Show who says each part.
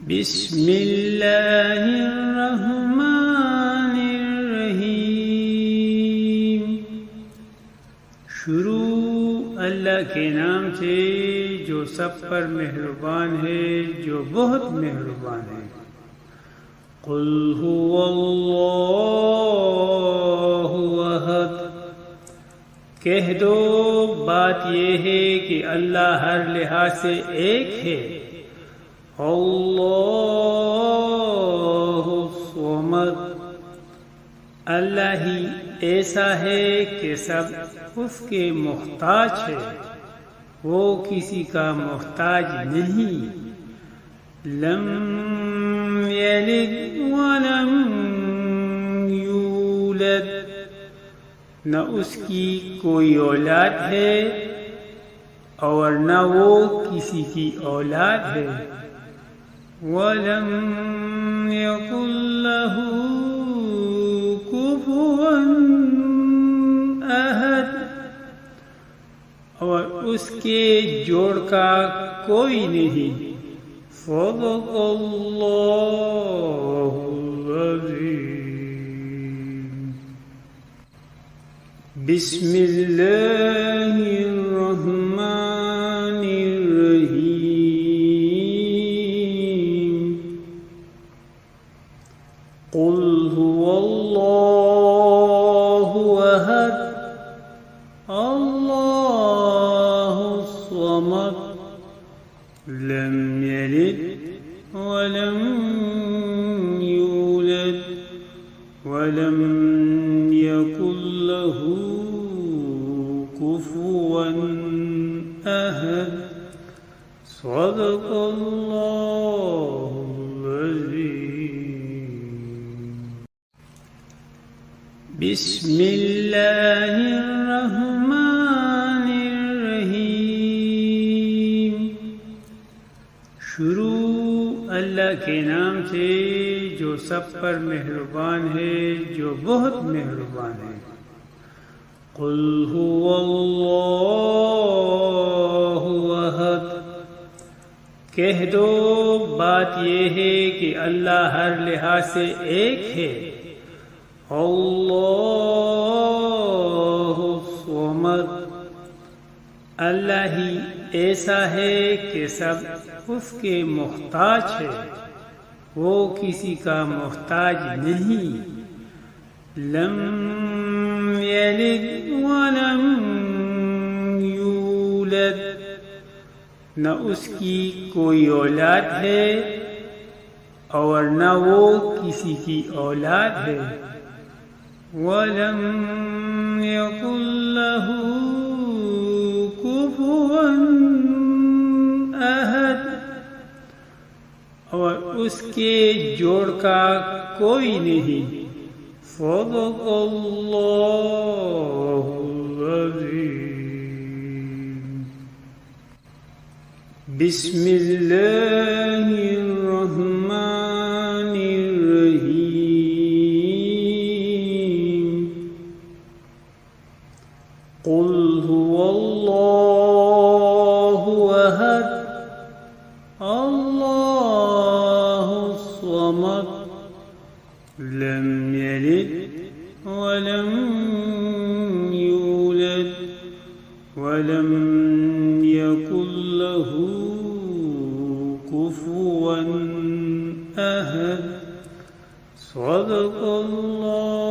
Speaker 1: بسم اللہ الرحمن الرحیم۔ شروع اللہ کے نام سے جو سب پر مہربان ہے، جو بہت مہربان ہے۔ قل هو اللہ احد، کہہ دو بات یہ ہے کہ اللہ ہر لحاظ سے ایک ہے۔ اللہ الصمد، اللہ ہی ایسا ہے کہ سب اس کے محتاج ہے، وہ کسی کا محتاج نہیں۔ لم یلد ولم یولد، نہ اس کی کوئی اولاد ہے اور نہ وہ کسی کی اولاد ہے۔ وَلَمْ يَكُنْ لَهُ كُفُوًا أَحَدٌ، اور اس کے جوڑ کا کوئی نہیں۔ صدق اللہ العظیم۔ بسم اللہ الرحمن الرحیم۔ قل هو اللہ احد، اللہ الصمد، لم یلد ولم یولد ولم یکن له كفوا أحد۔ صدق اللہ العظیم۔ بسم اللہ الرحمن الرحیم۔ شروع اللہ کے نام سے جو سب پر مہربان ہے، جو بہت مہربان ہے۔ قل هو اللہ احد، کہہ دو بات یہ ہے کہ اللہ ہر لحاظ سے ایک ہے۔ اللہ الصمد، اللہ ہی ایسا ہے کہ سب اس کے محتاج ہے، وہ کسی کا محتاج نہیں۔ لم یلد ولم یولد، نہ اس کی کوئی اولاد ہے اور نہ وہ کسی کی اولاد ہے۔ وَلَمْ يَكُنْ لَهُ كُفُوًا أَحَدٌ، اور اس کے جوڑ کا کوئی نہیں۔ صدق اللہ العظیم۔ بسم اللہ الرحمن الرحیم۔ قل هو اللہ احد، اللہ الصمد، لم یلد ولم یولد ولم یکن له كفوا أحد۔ صدق اللہ